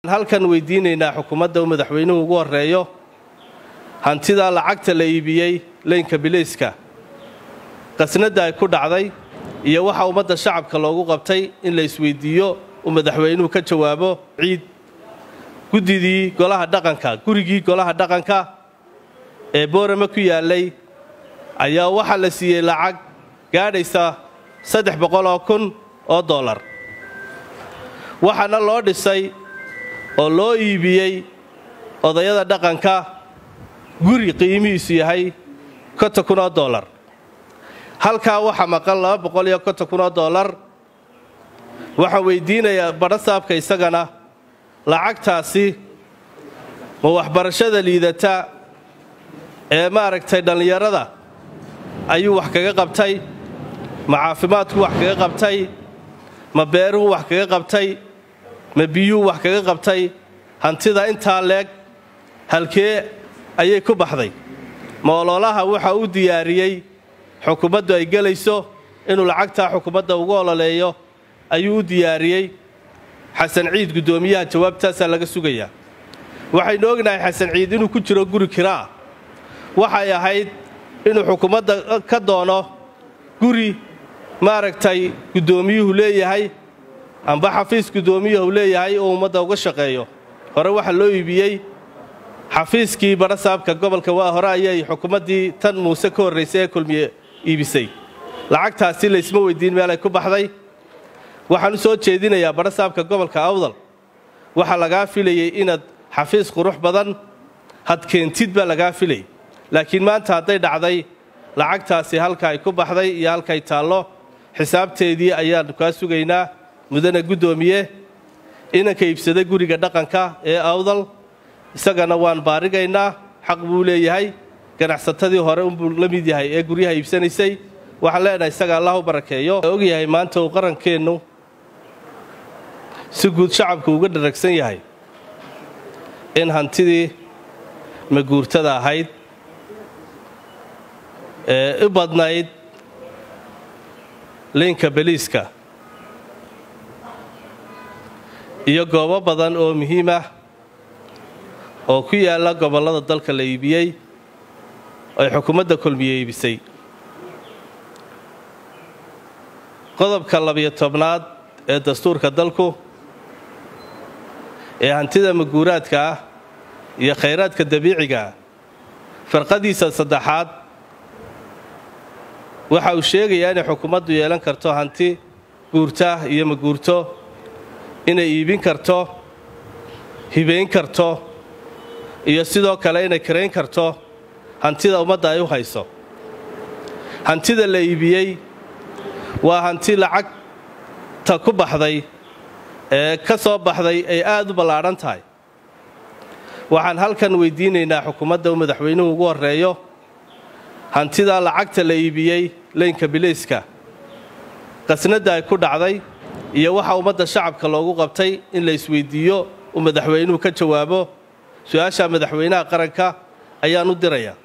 halkan weydiinaynaa xukuumadda madaxweynuhu ugu horeeyo hantida lacagta la iibiyay leynka bilayska qasnada ay ku dhacday iyo waxa ummadda shacabka loogu qabtay in la isweydiiyo madaxweynuhu ka jawaabo ciid gudidii golaha dhaqanka gurigii golaha dhaqanka ee Boorama ku yaalay ayaa waxa la siiyay lacag gaadhaysa 300,000 oo dollar waxana loo dhisay oo loo iibiyay odayada dhaqanka guri qiimihiisu yahay 50,000 oo dollar halka waxa maqan 250,000 oo dollar waxa weydiinaya barasaabka isagana lacagtaasi ma waxbarashada liidata ee maaragtay dhalinyarada ayuu wax kaga qabtay ma caafimaadku wax kaga qabtay ma beeruhu wax kaga qabtay ma biyuhu wax kaga qabtay hantida intaa leeg halkee ayay ku baxday moololaha waxa uu diyaariyay xukuumaddu ay galayso inuu lacagta xukuumadda ugu ololeeyo ayuu u diyaariyay xasan ciid gudoomiyaha jawaabtaas laga sugaya waxaynu ognahay xasan ciid inuu ku jiro guri kiraa waxay ahayd inuu xukuumadda ka doono guri maaragtay gudoomiyuhu leeyahay amba xafiis gudoomiyuhu leeyahay oo ummadda uga shaqeeyo hore waxa loo iibiyay xafiiskii barasaabka gobolka waa hore ayay xukuumaddii tan muuse ka horeysay ee kulmiye iibisay lacagtaasi la isma weydiin meel ay ku baxday waxaan soo jeedinayaa barasaabka gobolka Awdal waxa laga filayay inaad xafiis qurux badan had keentid ba laga filay laakiin maanta haday dhacday lacagtaasi halka ay ku baxday iyo halka ay taalo xisaabteedii ayaan ka sugaynaa mudane gudoomiye inanka iibsaday guriga dhaqanka ee Awdal isagana waan baarigaynaa xaq buu leeyahay ganacsatadii hore uu la mid yahay ee guriyaha iibsanaysay waxa leenahay isaga Allah u barakeeyo og yahay maanta uu qarankeenu si guud shacabku uga dharagsan yahay in hantidii maguurtada ahayd ee u badnayd leynka baliiska iyo goobo badan oo muhiim ah oo ku yaala gobolada dalka la iibiyay ay xukuumadda kulmiye iibisay qodobka 12aad ee dastuurka dalku ee hantida maguuraadka ah iyo khayraadka dabiiciga farqadiisa saddexaad waxa uu sheegayaa in xukuumaddu yeelan karto hanti guurta iyo maguurto inay iibin karto hibeyn karto iyo sidoo kale inay kareyn karto hantida ummadda ay u hayso hantida la iibiyay waa hanti lacag ta ku baxday ee ka soo baxday ay aad u ballaaran tahay waxaan halkan weydiinaynaa xukuumadda madaxweynuhu ugu horeeyo hantida lacagta la iibiyay leynka bilayska qasnada ay ku dhacday iyo waxa ummadda shacabka loogu qabtay in la isweydiiyo madaxweynuhu ka jawaabo su'aasha madaxweynaha qaranka ayaan u dirayaa